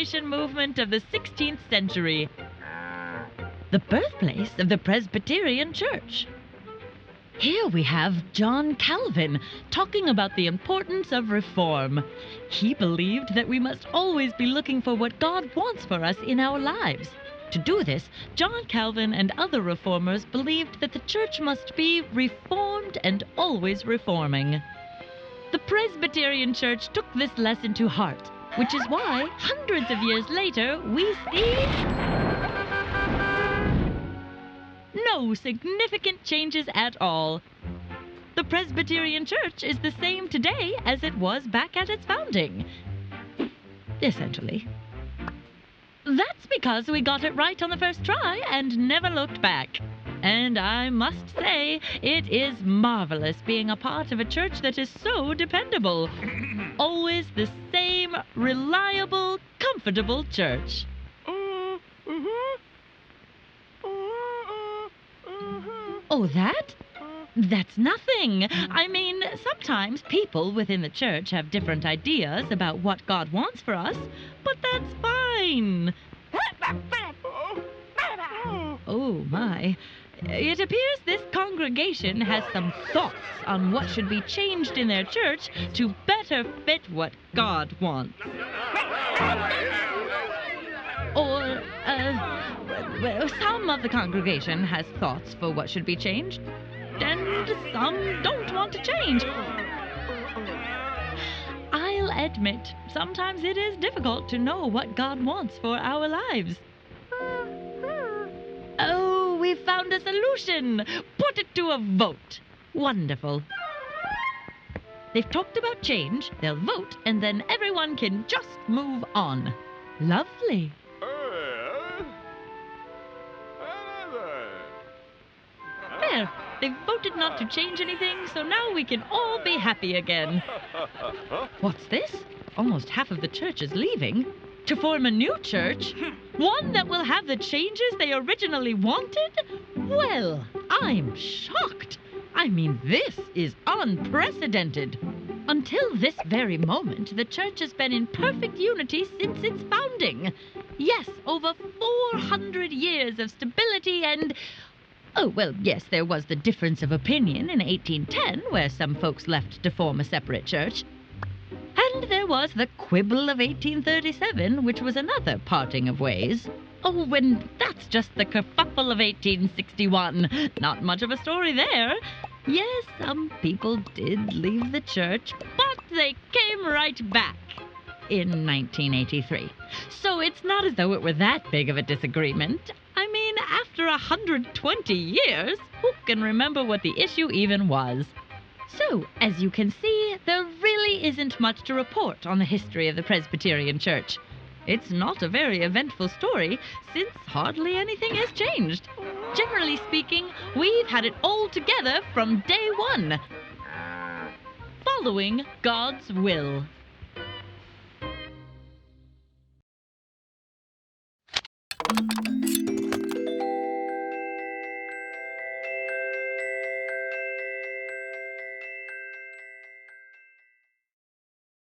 Reformation movement of the 16th century. The birthplace of the Presbyterian Church. Here we have John Calvin talking about the importance of reform. He believed that we must always be looking for what God wants for us in our lives. To do this, John Calvin and other reformers believed that the church must be reformed and always reforming. The Presbyterian Church took this lesson to heart, which is why, hundreds of years later, we see no significant changes at all. The Presbyterian Church is the same today as it was back at its founding. Essentially. That's because we got it right on the first try and never looked back. And I must say, it is marvelous being a part of a church that is so dependable. Always the same reliable, comfortable church. Oh, that? That's nothing. I mean, sometimes people within the church have different ideas about what God wants for us, but that's fine. Oh, my. It appears this congregation has some thoughts on what should be changed in their church to better fit what God wants. Or, well, some of the congregation has thoughts for what should be changed, and some don't want to change. I'll admit, sometimes it is difficult to know what God wants for our lives. Oh, we found a solution! Put it to a vote. Wonderful. They've talked about change, they'll vote, and then everyone can just move on. Lovely. There, they've voted not to change anything, so now we can all be happy again. What's this? Almost half of the church is leaving. To form a new church? One that will have the changes they originally wanted? Well, I'm shocked. I mean, this is unprecedented. Until this very moment, the church has been in perfect unity since its founding. Yes, over 400 years of stability and... Oh, well, yes, there was the difference of opinion in 1810, where some folks left to form a separate church. And there was the quibble of 1837, which was another parting of ways. Oh, and that's just the kerfuffle of 1861. Not much of a story there. Yes, some people did leave the church, but they came right back in 1983. So it's not as though it were that big of a disagreement. I mean, after 120 years, who can remember what the issue even was? So, as you can see, there really isn't much to report on the history of the Presbyterian Church. It's not a very eventful story, since hardly anything has changed. Generally speaking, we've had it all together from day one, following God's will.